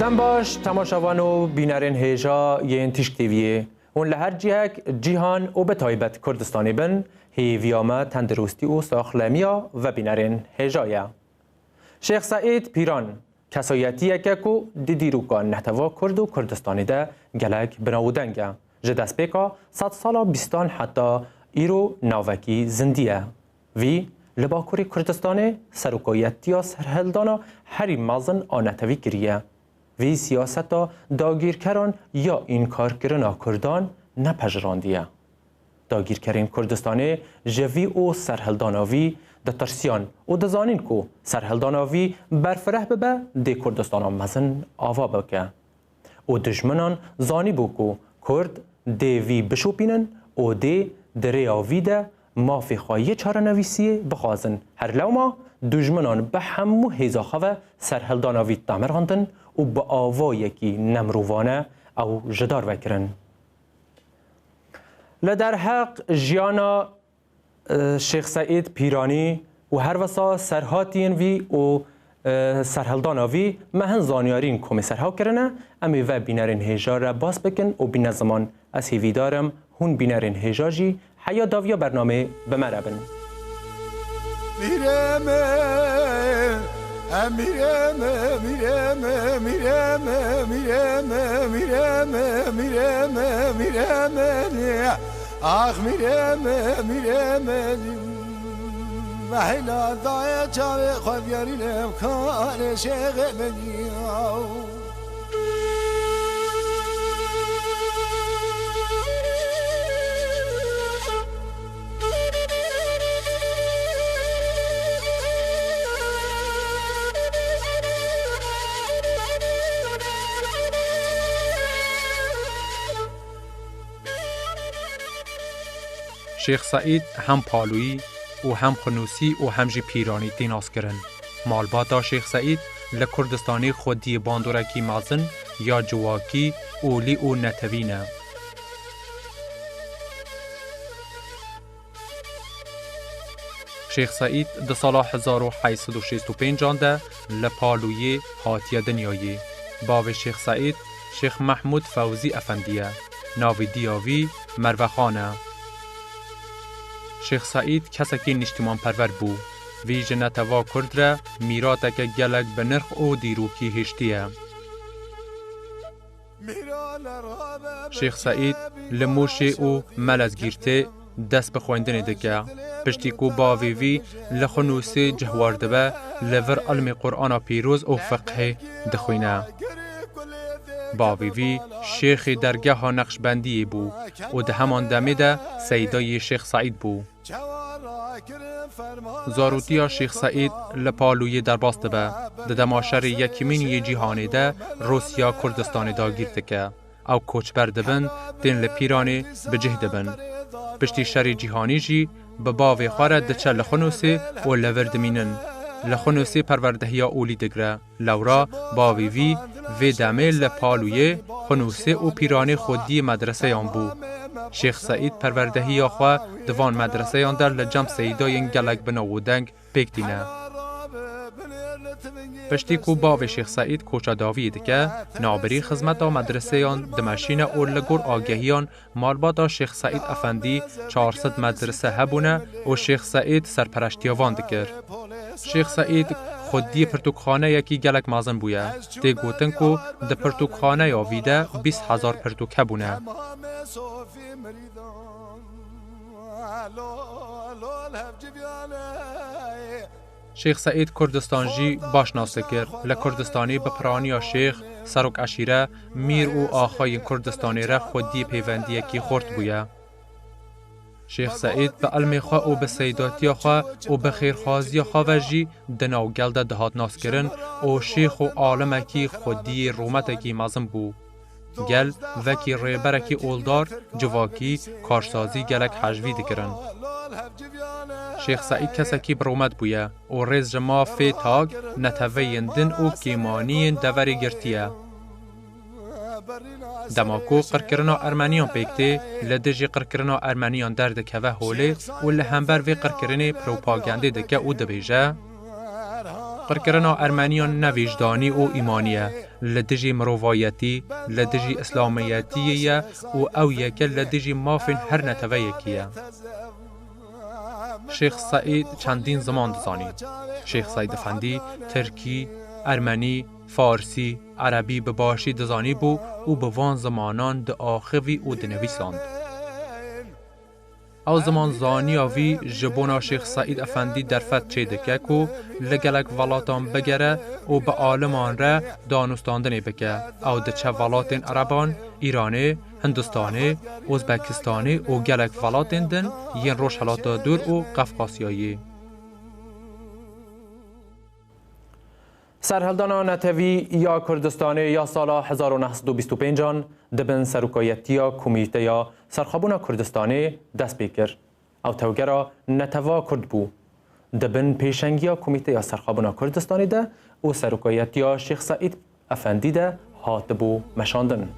دم باش تماشاوان و بینرین هیجا یین تیشک تیویه اون لهر جیهک جیهان و به تایبت کردستانی بن هیویامه تندرستی و ساخلمیا و بینرین هیجایا. شیخ سعید پیران کسایتیه که کو دیروکا نحتوا کرد و کردستانی ده گلک بناودنگه. جدست پیکا 100 سالا بیستان حتی ایرو ناوکی زندیه. وی لباکوری کردستانی سروکایتیا سرهلدانا هری مازن آنتوی گریه. وی سیاستا داگیرکران یا این کار کرنا کردان نپجراندیه. داگیرکرین کردستانی جوی و سرهلداناوی ده ترسیان و دزانین کو سرهلداناوی برفره ببه ده کردستانا مزن آوا بکه. و دجمنان زانی بو کو کرد ده وی بشوپینن و ده دریاوی ده مافی خواهی چاره نویسیه بخوازن. هر لوما دجمنان به همو هیزاخوه سرهلداناوی تامرهاندن و با آوایی که نمروانه او جدار وکرن. لدر حق جیانا شیخ سعید پیرانی و هر وسا سرهاتین وی و سرهلداناوی مهن زانیارین کمیسرها کرنه امی و بینرین هیجا را باز بکن و بین زمان از هیوی دارم هون بینرین هیجا جی حیا داویا برنامه بمربن. آخ میرم محلا دای چاوی خودیاری نمکان شیخ منیاو شیخ سعید هم پالویی و هم خنوسی و هم جی پیرانی تیناس کرن. مالباتا شیخ سعید لکردستانی خودی باندورکی مازن یا جواکی اولی و نتوینه. شیخ سعید ده سال 1865 ده لپالویی هاتیه دنیایی. باو شیخ سعید شیخ محمود فوزی افندیه. ناوی دیاوی مروخانه. شیخ سعید کسکی نشتمان پرور بو. وی جنتوا کرد را میراتک گلک به نرخ او دیروکی هشتیه. شیخ سعید لموشه او ملز گیرته دست بخوندن دکه. پشتی کو باوی وی لخنوسی جهوارده به لور علم قرآن پیروز او فقه دخوینه. باوی وی شیخ درگاه ها نقشبندی بو و ده همان دمه ده سیدای شیخ سعید بو. زاروتیا شیخ سعید لپالوی در باسته به ده دماشر یکیمینی جیهانی ده روسیا کردستانی دا گیرده که او کوچبر دبن دین لپیرانی بجه دبن. پشتی شر جیهانی جی به باوی خواره ده چه لخنوسی و لوردمینن. لخنوسی پروردهی اولی دگره لورا باوی وی دمه لپالوی خنوسی و پیرانی خودی مدرسه آن بو. شیخ سعید پروردهی آخوا دوان مدرسه آن در لجم سیدای گلک بناودنگ بکتینه. پشتی کو باوی شیخ سعید کوچا داوید که نابری خدمت مدرسه آن دمشین او لگور آگهیان مالبادا شیخ سعید افندی 400 مدرسه هبونه و شیخ سعید سرپرشتیاوان دکر. شیخ سعید خودی پرتوکخانه یکی گلک مازن بویه. ده گوتن کو ده پرتوکخانه یاویده 20,000 پرتوک هبونه. شیخ سعید کردستان جی باش ناسه کرد. لکردستانی به پرانی شیخ سروک عشیره میر و آخای کردستانی را خودی پیوندی یکی خورد بویه. شیخ سعید به علم خواه و به سیداتی خواه و به خیرخوازی خواه و جی دناو گلده دهات ناس کرن و شیخ و عالمکی خودی رومتکی مازم بو. گل وکی ریبرکی اولدار جواکی کارسازی گلک حجوی دکرن. شیخ سعید کسکی برومت بویه و ریز جما فی تاگ نتویندن و کیمانین دوری گرتیه. دماکو قرکرنا ارمنیان پیکته لدجی قرکرنا ارمنیان درد که و حوله و لهمبر وی قرکرنی پروپاگنده دکه او دبیجه. قرکرنا ارمنیان نویجدانی و ایمانیه لدجی مروایتی لدجی اسلامیتیه و او یکل لدجی مافین هر نتوه یکیه. شیخ سعید چندین زمان دزانی. شیخ سعید افندی ترکی، ارمنی، فارسی، عربی به باشی دزانی بو و به وان زمانان د آخوی و دنویساند. او زمان زانی آوی جبونا شیخ سعید افندی در فت چه دکه کو لگلک ولاتان بگره و به عالمان را دانستاندنی بکه او ده چه ولاتین عربان، ایرانی، هندوستانی، ازبکستانی و گلک ولاتین دن ین روش حالات دور و قفقاسیایی. سرهلدان نتوی یا کردستانی یا سال 1925 دبن سروکایتیا کمیته یا سرخابون کردستانی دست بیکر. او توگرا نتوا کرد بو. دبن پیشنگیا کمیته یا سرخابون کردستانی ده و سروکایتیا شیخ سعید افندی ده هات بو مشاندن.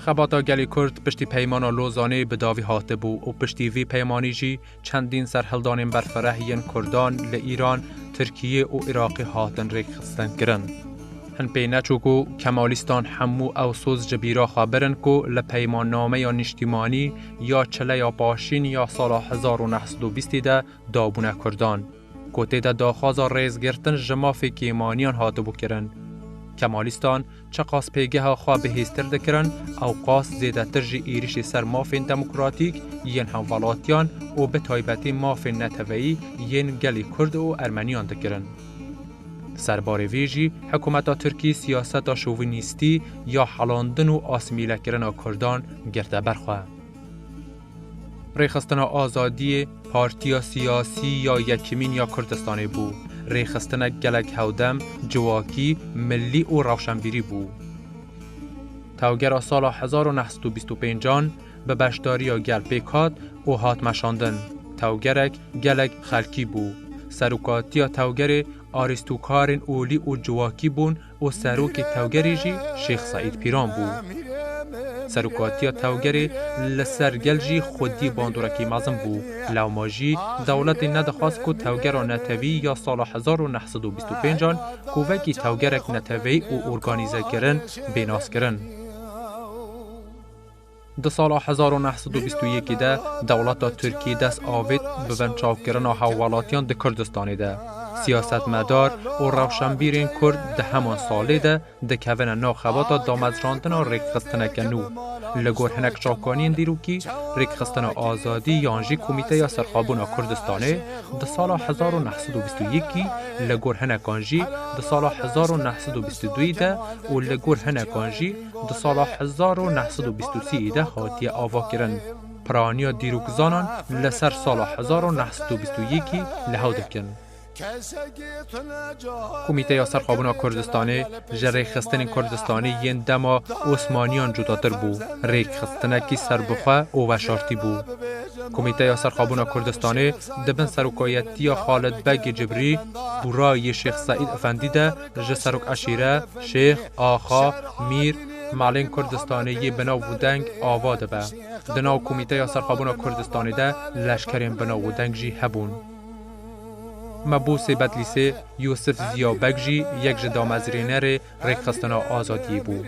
خباتا گلی کرد پشتی پیمانا لوزانه به داوی هاته بو و پشتی وی پیمانی جی چندین سرهلدان برفرهین کردان لإیران، ترکیه و عراقی هاتن ریک خستن کرن. هن پی نچوکو کمالیستان همو او سوز جبیرا خبرن کو لپیمان نامه یا نشتیمانی یا چله یا پاشین یا سال 1920 ده دابونه کردان. کوته ده داخوازا ریز گرتن جمافی کیمانیان هاته بو کرن. کمالیستان چه قاس پیگه ها خواه به هیستر دکرن او قاس زیده ترجی ایریش سر مافین دموکراتیک ین هم ولاتیان و به تایبتی مافین نتوهی ین گلی کرد و ارمنیان دکرن. سربار ویجی حکومت ترکی سیاست شوونیستی یا حلاندن و آسمیله کرن کردان گرده برخواه. ریخستن آزادی پارتیا سیاسی یا یکیمین یا کردستانی بو. ریخستن گلک هودم جواکی ملی و روشنبیری بو. توگر سال 1925 به بشداری گل پیکات و هات مشاندن. توگرک گلک خلکی بو. سروکاتی توگر آریستوکارین اولی و جواکی بون و سروک توگری جی شیخ سعید پیران بو. سروکاتی توگری لسرگل جی خودی باندورکی مزم بو. لوماجی دولت ندخواست که توگر نتوی یا سال 1925 کووکی توگرک نتوی و ارگانیزه کرن بیناس کرن. ده سال 1921 ده دولت ترکی دست آوید به ونچاو کرن حوالاتیان ده کردستانی ده. سیاست مدار و روشنبیرین کرد ده همان ساله ده ده کون ناخباتا دامزراندن و ریکخستن کنو. لگور هنک چاکانین دیروکی ریکخستن آزادی یانجی کمیته یا سرخابون کردستانه ده سال 1921 لگور هنکانجی ده سال 1922 ده و لگور هنکانجی ده سال 1923 ده هاتی آوا کرن. پرانیا دیروکزانان لسر سال 1921 لحاودکن. کمیته یا سرخابون کردستانی جره خستن کردستانی ین دما عثمانیان جداتر بو. ریک خستنکی سربخواه و وشارتی بو. کمیته یا سرخابون کردستانی دبن سروکایتی خالد بگ جبری برای شیخ سعید افندی ده جسروک عشیره شیخ آخا میر معلن کردستانی بنا ودنگ آواده به. دناو کمیته یا سرخابون کردستانی ده لشکرین بنا ودنگ جی هبون. مبوس بدلیسه یوسف زیابک جی یک جدام از رینر ریخستن آزادی بو.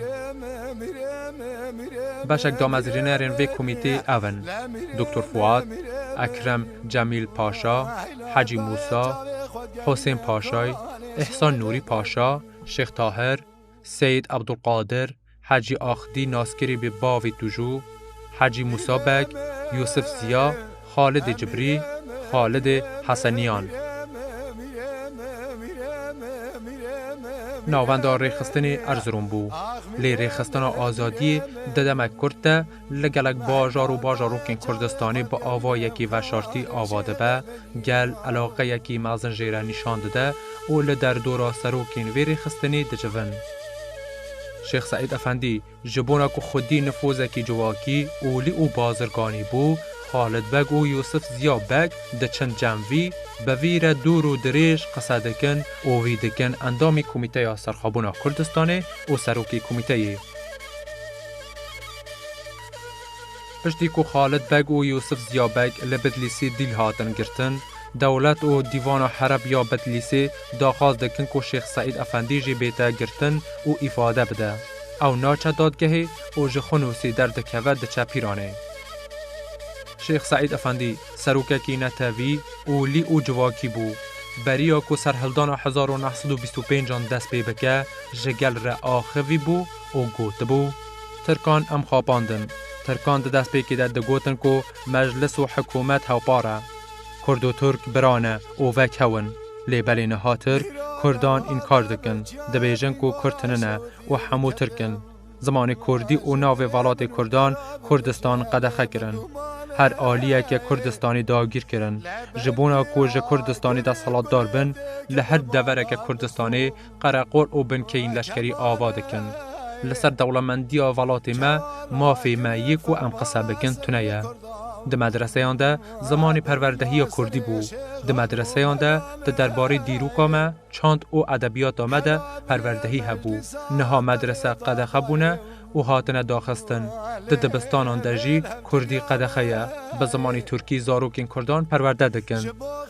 بشک دام از رینرین وی کمیته اون دکتر فواد، اکرم جمیل پاشا، حاجی موسا، حسین پاشای، احسان نوری پاشا، شیخ طاهر، سید عبدالقادر، حاجی آخدی ناسکری به باوی توجو، حاجی موسا بگ، یوسف زیا، خالد جبری، خالد حسنیان. ناوندار ریخستن ارزروم بو. لی ریخستن آزادی ددمک کرده لگلک باجار و باجاروکین کردستانی با آوا یکی وشارتی آواده به گل علاقه یکی مازن جیره نشان داده و لدر دورا سروکین وی ریخستنی دجون. شیخ سعید افندی جبونا که خودی نفوزکی جواکی اولی و بازرگانی بو خالد بگ و یوسف زیا بگ ده چند جموی به ویر دور و دریش قصدکن و ویدکن اندامی کمیته سرخابونا کردستانه و سروکی کمیته. پشتی که خالد بگ و یوسف زیا بگ لبدلیسی دیل هاتن گرتن، دولت و دیوان حرب یا بدلیسی داخواست دکن که شیخ سعید افندی جی بیتا گرتن و افاده بده. او ناچه دادگهی و جخونوسی در دکوه دچه پیرانه. شیخ سعید افندی سروککی نتاوی و لی و جواکی بو. بریا که سرهلدان 1925 دست پی بکه جگل را آخوی بو و گوت بو. ترکان ام خواباندن. ترکان دست پی که ده گوتن که مجلس و حکومت هاوپاره. کرد و ترک برانه و وک هون. لیبلی نها ترک کردان انکار دکن. دبیجن که کردننه و همو ترکن. زمان کردی و ناو ولات کردان کردستان قدخه کرن. هر آلیه که کردستانی داگیر کرن. جبونا که جه کردستانی دا صلات دار بن لهر دوره که کردستانی قرقور و بنکین لشکری آواده کن. لسر دولمندی ولات ما فی ما یک و ام قصابکن تنیه. د مدرسه آنده زمان پروردهی کردی بود. د مدرسه آنده د درباره دیروکا ما چاند و ادبیات آمده پروردهی هبو. نها مدرسه قدخه بونه و هاتنه داخستن. د دبستان آنده جی کردی قدخه یه. به زمان ترکی زاروکین کردان پرورده دکن.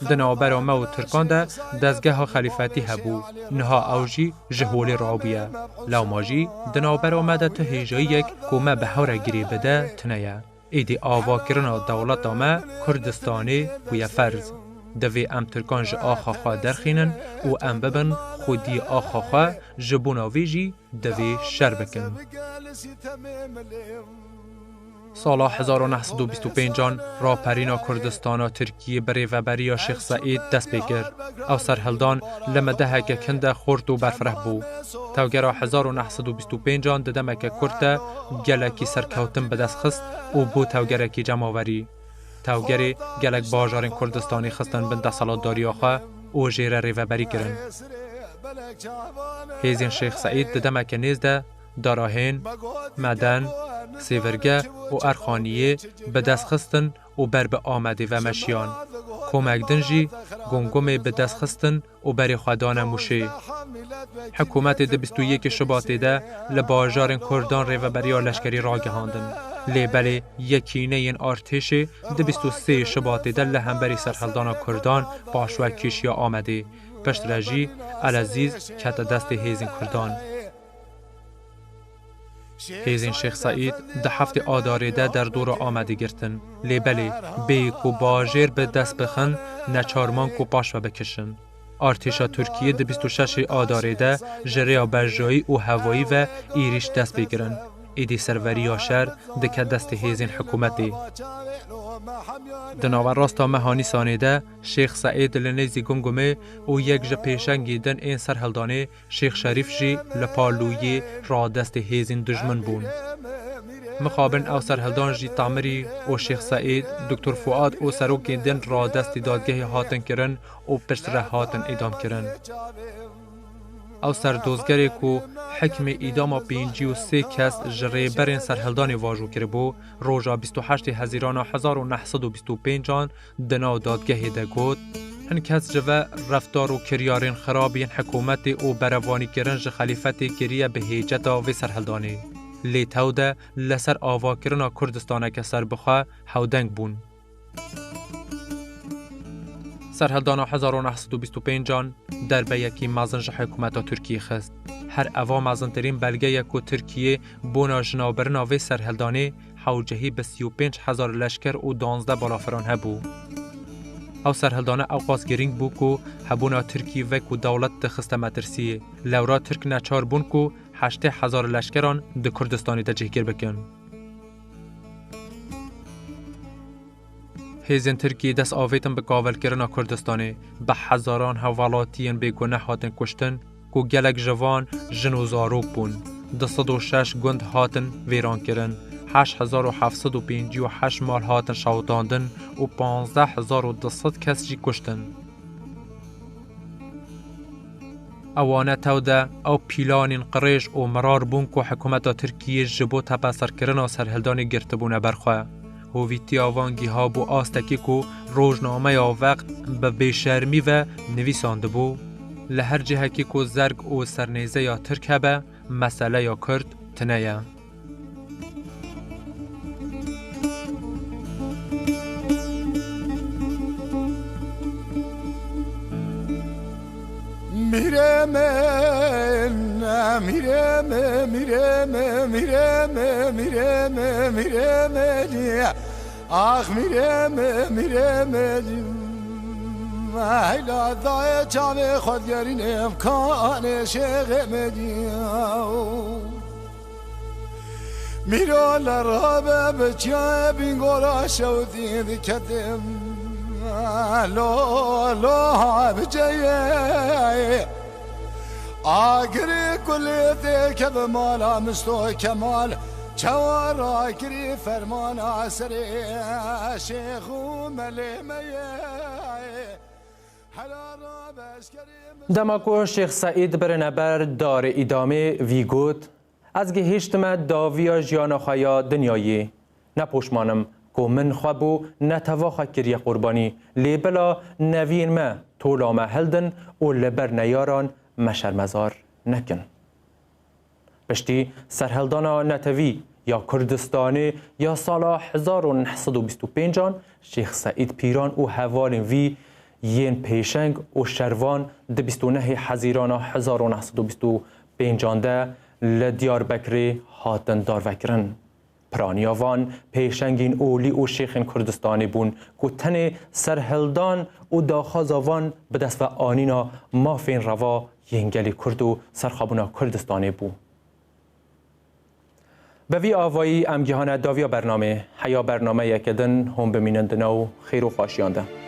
د نوابر آمه و ترکان ده دزگه ها خلیفتی هبو. نها اوجی جهولی رابیه. لو ماجی د نوابر آمه ده ته هیجایی یک کومه بهاره گیری بده تنیه. ایدی آوا کرنا دولت آمه کردستانی و یا فرز. دوی ام ترکان جه آخاخا درخینن و ام ببن خودی آخاخا جبوناوی جی دوی شر بکن. سال 1925 را پرینا کردستان ترکیه بری و بریا شیخ سعید دست بکر. او سرهلدان لمده که کنده خورد و برفره بو. توگرا 1925 ددمه که کرده گلکی سرکوتن به دست خست و بو توگرکی جمعوری. توگری گلک باجارین کردستانی خستن بنده سالات داری آخه و جیره ری و بری کرن. هیزین شیخ سعید ددمه که نیزده داراهین، مدن، سیورگه و ارخانیه به دست خستن و بر به آمده و مشیان. کمکدن جی گنگوم به دست خستن و بر خودان موشه. حکومت ده 21 شباط ده لباجار کردان ری و بریا لشکری را گهاندن. لیبل یکینه این ارتش ده 23 شباط ده لهمبری سرهلدان کردان باشوکیش یا آمده. پشت رجی العزیز کت دست هیزین کردان. هیزین شیخ سعید ده هفته آداریده در دور آمده گرتن. لیبلی بیک و باجر به دست بخن نچارمان کو پاش و بکشن. ارتشا ترکیه ده 26 آداریده جریا برجایی و هوایی و ایریش دست بگیرن. ایدی سروری آشر ده که دست هیزین حکومتی. دناور راستا مهانی سانیده شیخ سعید لنیزی گمگمه و یک جه پیشنگی دن این سرهلدانه شیخ شریف جی لپالویی را دست هیزین دجمن بون. مقابل او سرهلدان جی تعمری و شیخ سعید دکتر فؤاد و سروکی دن را دست دادگه هاتن کرن و پشت ره هاتن ادام کرن. او سردوزگری که حکم ایدام 53 کس جری برین سرهلدان واجو کرده بو روژا 28 هزیران 1925 دناو دادگه ده گود هن کس جوه رفتار و کریارین خرابین حکومت او بروانی کرنج خلیفت کریه به هیجتا و سرهلدانی لیتاو ده لسر آوا کرنا کردستانه که سر بخواه هودنگ بون. سرهلدان 1925 در به یکی مازنج حکومت ترکیه خست. هر اوا مازنترین بلگه یکو ترکیه بونا جنابرنا و سرهلدانی حوجهی به 35,000 لشکر و 12 بالافران هبو. او سرهلدانه اوقاس گرینگ بو که هبونا ترکیه و که دولت دخسته مترسیه. لورا ترک نچار بون که 8,000 لشکران ده کردستانی تجهگر بکن. هیزین ترکی دست آویتن به قاول کرنا کردستانی به هزاران حوالاتیین به گناه هاتن کشتن که گلک جوان جن و زاروک بون. 206 گند هاتن ویران کرن. 8,758 مال هاتن شوتاندن و 15,200 کس جی کشتن. اوانه توده او پیلان قریش و مرار بون که حکومت ترکیه جبو تپا سرکرنا سرهلدانی گرتبونه برخواه. هویتی آوانگی ها بو آستکی کو روزنامه یا وقت به بیشرمی و نویسانده بو لهر جهکی کو زرگ او سرنیزه یا ترک هبه مسئله یا کرد تنیه. میرم آخ میرم هیلا دای چاوی خودگرین امکان شیخ مدیاو میرو لرابه بچه بینگورا شودی دکتم لو بجيه آگری کلیت که به مالا مستو کمال چوارا گری فرمان آسری شیخو ملیمیه دماکو شیخ سعید برنبر دار ادامه ویگوت از گهشتم داویا جیانخایا دنیایی نپوشمانم که من خوابو نتواخا کری قربانی لیبلا نوین ما طولا ما هلدن و لبر نیاران مشرمزار نکن. پشتی سرهلدانا نتوی یا کردستانی یا سال 1925 شیخ سعید پیران و حوالین وی ین پیشنگ و شروان 29 حزیران 1925 ده لدیار بکری هاتن دار وکرن. پرانیاوان پیشنگین اولی و شیخ کردستانی بون که تن سرهلدان و داخازاوان به دست و آنینا مافین روا ینگلی کرد و سرخابونا کردستانی بو. به وی آوایی امگیهانه داویا برنامه حیا برنامه یکدن هم بمینندنو خیر و خواشیانده.